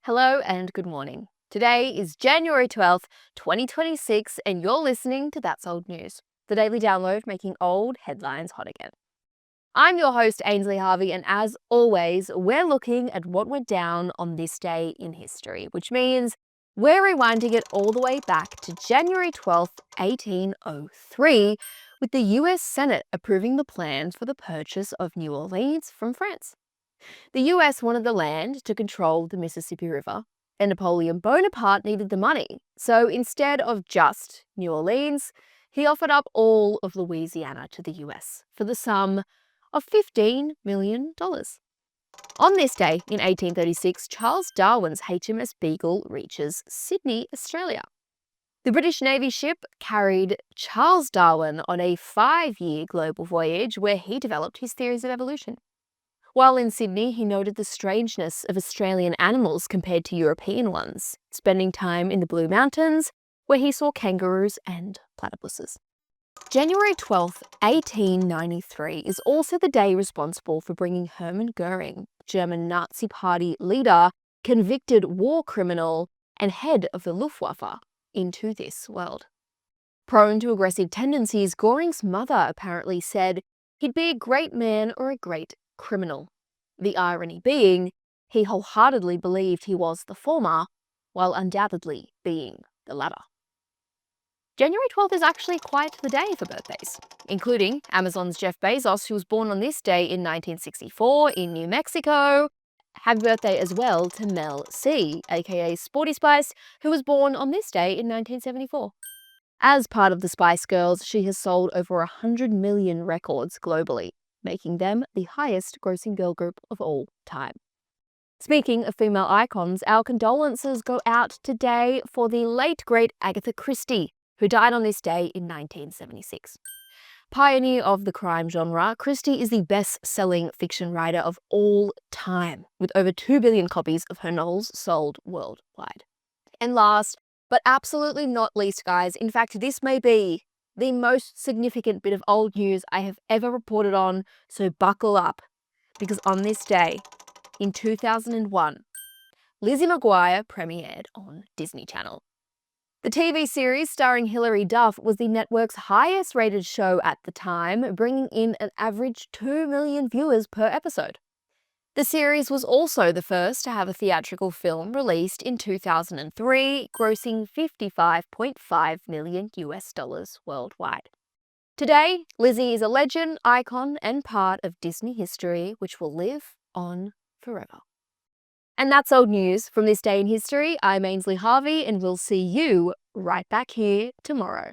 Hello and good morning. Today is January 12th, 2026, and you're listening to That's Old News, the daily download making old headlines hot again. I'm your host, Ainsley Harvey, and as always, we're looking at what went down on this day in history, which means we're rewinding it all the way back to January 12th, 1803, with the US Senate approving the plans for the purchase of New Orleans from France. The US wanted the land to control the Mississippi River, and Napoleon Bonaparte needed the money. So instead of just New Orleans, he offered up all of Louisiana to the US for the sum of $15 million. On this day in 1836, Charles Darwin's HMS Beagle reaches Sydney, Australia. The British Navy ship carried Charles Darwin on a 5-year global voyage where he developed his theories of evolution. While in Sydney, he noted the strangeness of Australian animals compared to European ones, spending time in the Blue Mountains, where he saw kangaroos and platypuses. January 12th, 1893 is also the day responsible for bringing Hermann Goering, German Nazi Party leader, convicted war criminal, and head of the Luftwaffe, into this world. Prone to aggressive tendencies, Goring's mother apparently said he'd be a great man or a great criminal. The irony being, he wholeheartedly believed he was the former, while undoubtedly being the latter. January 12th is actually quite the day for birthdays, including Amazon's Jeff Bezos, who was born on this day in 1964 in New Mexico. Happy birthday as well to Mel C, aka Sporty Spice, who was born on this day in 1974. As part of the Spice Girls, she has sold over 100 million records globally, making them the highest grossing girl group of all time. Speaking of female icons, our condolences go out today for the late great Agatha Christie, who died on this day in 1976. Pioneer of the crime genre, Christie is the best-selling fiction writer of all time, with over 2 billion copies of her novels sold worldwide. And last, but absolutely not least, guys, in fact, this may be the most significant bit of old news I have ever reported on, so buckle up, because on this day, in 2001, Lizzie McGuire premiered on Disney Channel. The TV series starring Hilary Duff was the network's highest rated show at the time, bringing in an average 2 million viewers per episode. The series was also the first to have a theatrical film released in 2003, grossing $55.5 million worldwide. Today, Lizzie is a legend, icon, and part of Disney history, which will live on forever. And that's old news from this day in history. I'm Ainsley Harvey, and we'll see you right back here tomorrow.